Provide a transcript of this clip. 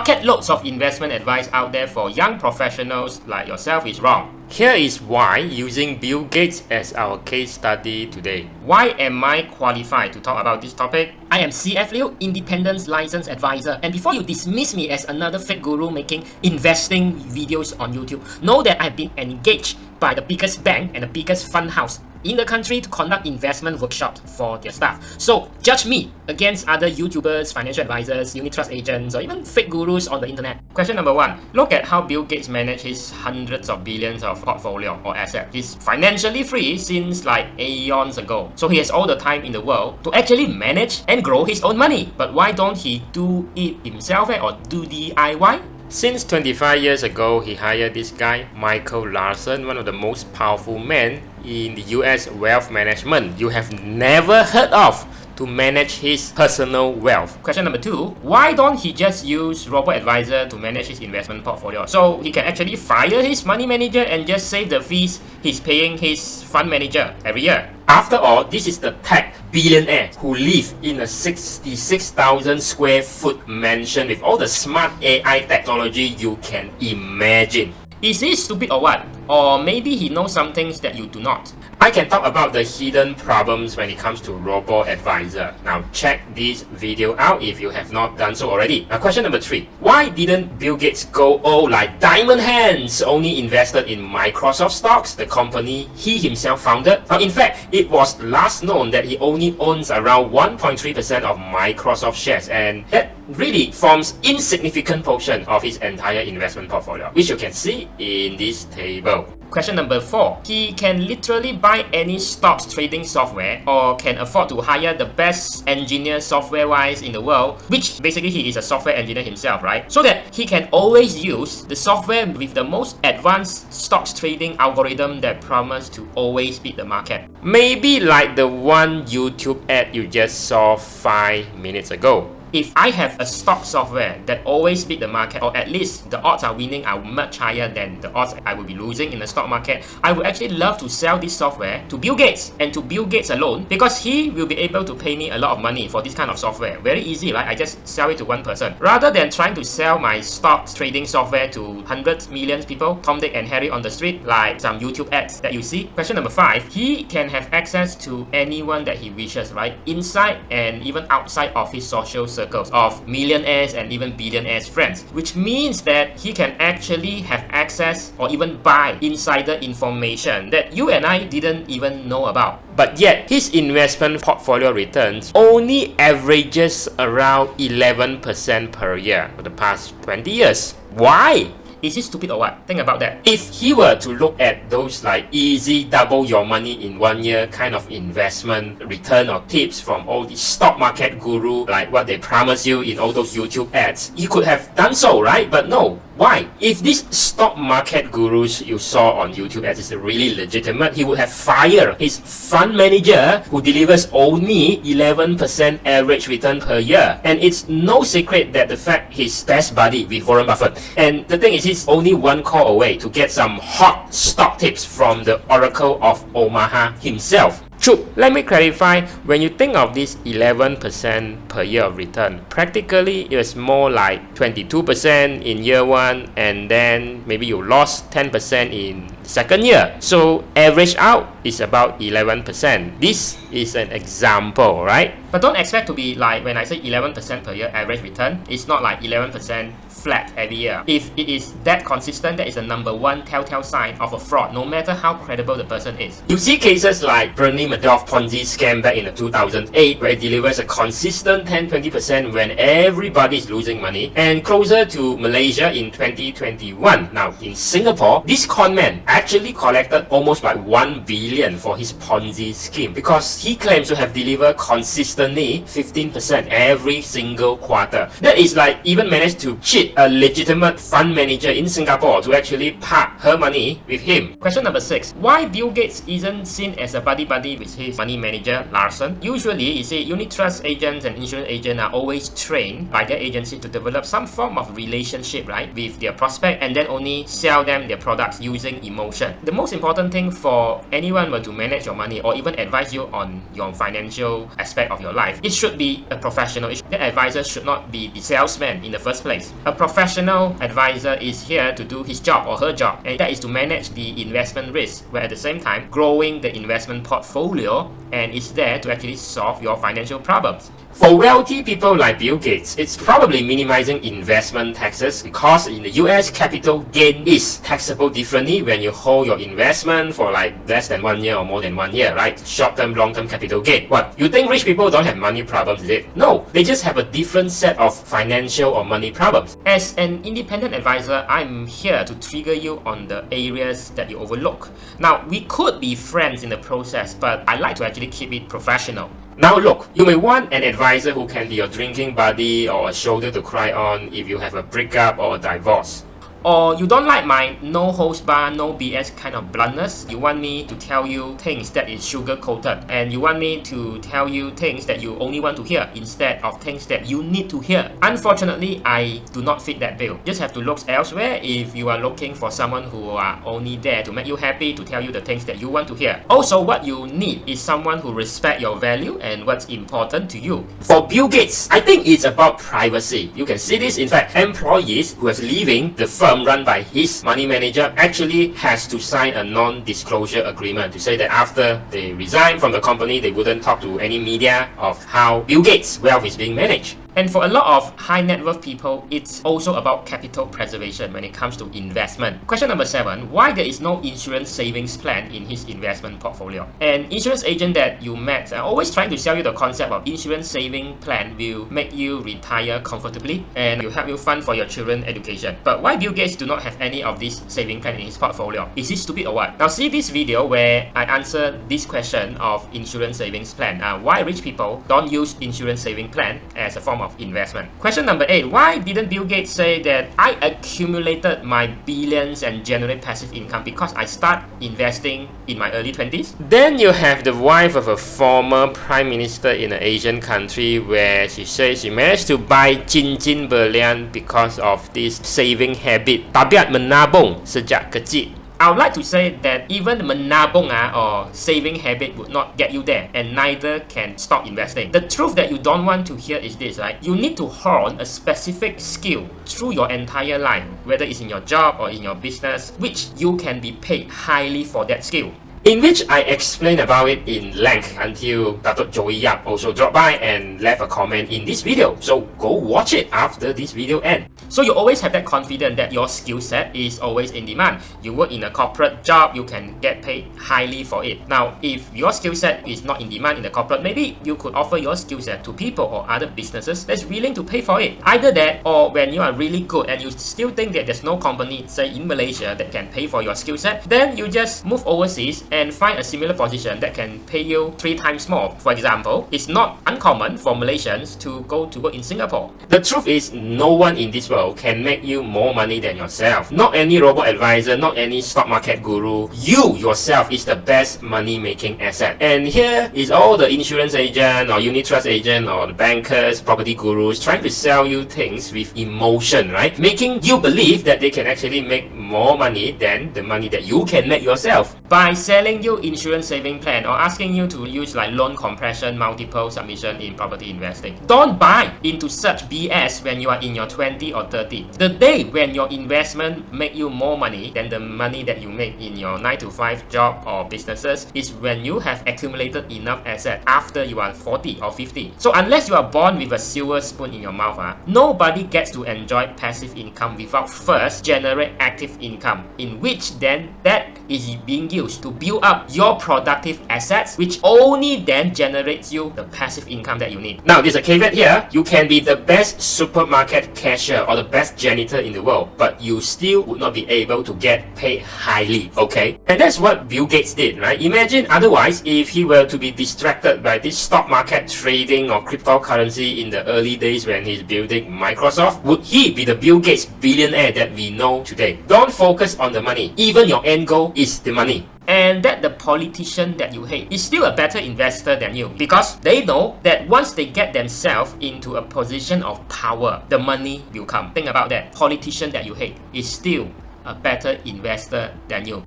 bucket loads of investment advice out there for young professionals like yourself is wrong. Here is why, using Bill Gates as our case study today. Why am I qualified to talk about this topic? I am CF Liu, Independent Licensed Advisor, and before you dismiss me as another fake guru making investing videos on YouTube, know that I've been engaged by the biggest bank and the biggest fund house in the country to conduct investment workshops for their staff. So judge me against other YouTubers, financial advisors, unit trust agents, or even fake gurus on the internet. Question number 1. Look at how Bill Gates managed his hundreds of billions of portfolio or assets. He's financially free since like aeons ago. So he has all the time in the world to actually manage and grow his own money. But why don't he do it himself or do DIY? Since 25 years ago, he hired this guy, Michael Larson, one of the most powerful men in the US wealth management you have never heard of, to manage his personal wealth. Question number 2. Why don't he just use robo-advisor to manage his investment portfolio? So he can actually fire his money manager and just save the fees he's paying his fund manager every year. After all, this is the tech billionaire who live in a 66,000 square foot mansion with all the smart AI technology you can imagine. Is he stupid or what? Or maybe he knows some things that you do not. I can talk about the hidden problems when it comes to robo-advisor. Now check this video out if you have not done so already. Now question number 3. Why didn't Bill Gates go like diamond hands, only invested in Microsoft stocks, the company he himself founded? Now in fact, it was last known that he only owns around 1.3% of Microsoft shares, and that really forms insignificant portion of his entire investment portfolio, which you can see in this table. Question number 4. He can literally buy any stocks trading software or can afford to hire the best engineer software-wise in the world, which basically he is a software engineer himself, right? So that he can always use the software with the most advanced stocks trading algorithm that promise to always beat the market. Maybe like the one YouTube ad you just saw 5 minutes ago. If I have a stock software that always beat the market, or at least the odds are winning are much higher than the odds I will be losing in the stock market, I would actually love to sell this software to Bill Gates, and to Bill Gates alone, because he will be able to pay me a lot of money for this kind of software. Very easy, right? I just sell it to one person. Rather than trying to sell my stocks trading software to hundreds, millions people, Tom, Dick and Harry on the street, like some YouTube ads that you see. Question number 5. He can have access to anyone that he wishes, right? Inside and even outside of his social circles of millionaires and even billionaires friends, which means that he can actually have access or even buy insider information that you and I didn't even know about. But yet, his investment portfolio returns only averages around 11% per year for the past 20 years. Why? Is he stupid or what? Think about that. If he were to look at those like easy double your money in 1 year kind of investment return or tips from all the stock market guru, like what they promise you in all those YouTube ads, he could have done so, right? But no. Why? If this stock market gurus you saw on YouTube ads is really legitimate, he would have fired his fund manager who delivers only 11% average return per year. And it's no secret that the fact he's best buddy with Warren Buffett. And the thing is, he's only one call away to get some hot stock tips from the Oracle of Omaha himself. True. Let me clarify, when you think of this 11% per year of return, practically it was more like 22% in year 1 and then maybe you lost 10% in second year. So average out is about 11%. This is an example, right? But don't expect to be like when I say 11% per year average return, it's not like 11% flat every year. If it is that consistent, that is the number 1 telltale sign of a fraud, no matter how credible the person is. You see cases like Bernie Madoff Ponzi scam back in 2008, where it delivers a consistent 10-20% when everybody is losing money, and closer to Malaysia in 2021. Now in Singapore, this conman actually collected almost like 1 billion for his Ponzi scheme because he claims to have delivered consistently 15% every single quarter. That is like even managed to cheat a legitimate fund manager in Singapore to actually park her money with him. Question number 6. Why Bill Gates isn't seen as a buddy-buddy with his money manager, Larson? Usually, you see, unit trust agents and insurance agents are always trained by their agency to develop some form of relationship, right, with their prospect and then only sell them their products using emotion emotion. The most important thing for anyone were to manage your money or even advise you on your financial aspect of your life, it should be a professional. The advisor should not be the salesman in the first place. A professional advisor is here to do his job or her job, and that is to manage the investment risk, where at the same time growing the investment portfolio, and is there to actually solve your financial problems. For wealthy people like Bill Gates, it's probably minimizing investment taxes because in the US, capital gain is taxable differently when you hold your investment for like less than 1 year or more than 1 year, right? Short-term, long-term capital gain. What? You think rich people don't have money problems, is it? No, they just have a different set of financial or money problems. As an independent advisor, I'm here to trigger you on the areas that you overlook. Now, we could be friends in the process, but I like to actually keep it professional. Now look, you may want an advisor who can be your drinking buddy or a shoulder to cry on if you have a breakup or a divorce. Or you don't like my no holds bar, no BS kind of bluntness. You want me to tell you things that is sugar coated, and you want me to tell you things that you only want to hear instead of things that you need to hear. Unfortunately, I do not fit that bill. Just have to look elsewhere if you are looking for someone who are only there to make you happy, to tell you the things that you want to hear. Also, what you need is someone who respects your value and what's important to you. For Bill Gates, I think it's about privacy. You can see this. In fact, employees who are leaving the firm run by his money manager actually has to sign a non-disclosure agreement to say that after they resign from the company, they wouldn't talk to any media of how Bill Gates' wealth is being managed. And for a lot of high net worth people, it's also about capital preservation when it comes to investment. Question number 7, why there is no insurance savings plan in his investment portfolio? An insurance agent that you met are always trying to sell you the concept of insurance saving plan will make you retire comfortably and will help you fund for your children's education. But why Bill Gates do not have any of this saving plan in his portfolio? Is he stupid or what? Now see this video where I answer this question of insurance savings plan. Why rich people don't use insurance saving plan as a form of investment. Question number 8, why didn't Bill Gates say that I accumulated my billions and generate passive income because I start investing in my early 20s? Then you have the wife of a former prime minister in an Asian country where she says she managed to buy cincin berlian because of this saving habit. Tabiat menabung sejak kecil. I would like to say that even menabung or saving habit would not get you there, and neither can stop investing. The truth that you don't want to hear is this, right? You need to hone a specific skill through your entire life, whether it's in your job or in your business, which you can be paid highly for that skill. In which I explain about it in length until Datuk Joey Yap also dropped by and left a comment in this video. So go watch it after this video ends. So you always have that confidence that your skill set is always in demand. You work in a corporate job, you can get paid highly for it. Now, if your skill set is not in demand in the corporate, maybe you could offer your skill set to people or other businesses that's willing to pay for it. Either that, or when you are really good and you still think that there's no company, say in Malaysia, that can pay for your skill set, then you just move overseas and find a similar position that can pay you 3 times more. For example, it's not uncommon for Malaysians to go to work in Singapore. The truth is, no one in this world can make you more money than yourself. Not any robo advisor, not any stock market guru. You yourself is the best money making asset. And here is all the insurance agent or unit trust agent or the bankers, property gurus trying to sell you things with emotion, right? Making you believe that they can actually make more money than the money that you can make yourself. By selling you insurance saving plan or asking you to use like loan compression, multiple submission in property investing. Don't buy into such BS when you are in your 20 or 30. The day when your investment make you more money than the money that you make in your 9 to 5 job or businesses is when you have accumulated enough asset after you are 40 or 50. So unless you are born with a silver spoon in your mouth, nobody gets to enjoy passive income without first generate active income, in which then that is being used to build up your productive assets, which only then generates you the passive income that you need. Now, there's a caveat here. You can be the best supermarket cashier or the best janitor in the world, but you still would not be able to get paid highly, okay? And that's what Bill Gates did, right? Imagine otherwise if he were to be distracted by this stock market trading or cryptocurrency in the early days when he's building Microsoft, would he be the Bill Gates billionaire that we know today? Don't focus on the money. Even your end goal is the money. And that the politician that you hate is still a better investor than you, because they know that once they get themselves into a position of power, the money will come. Think about that. Politician that you hate is still a better investor than you.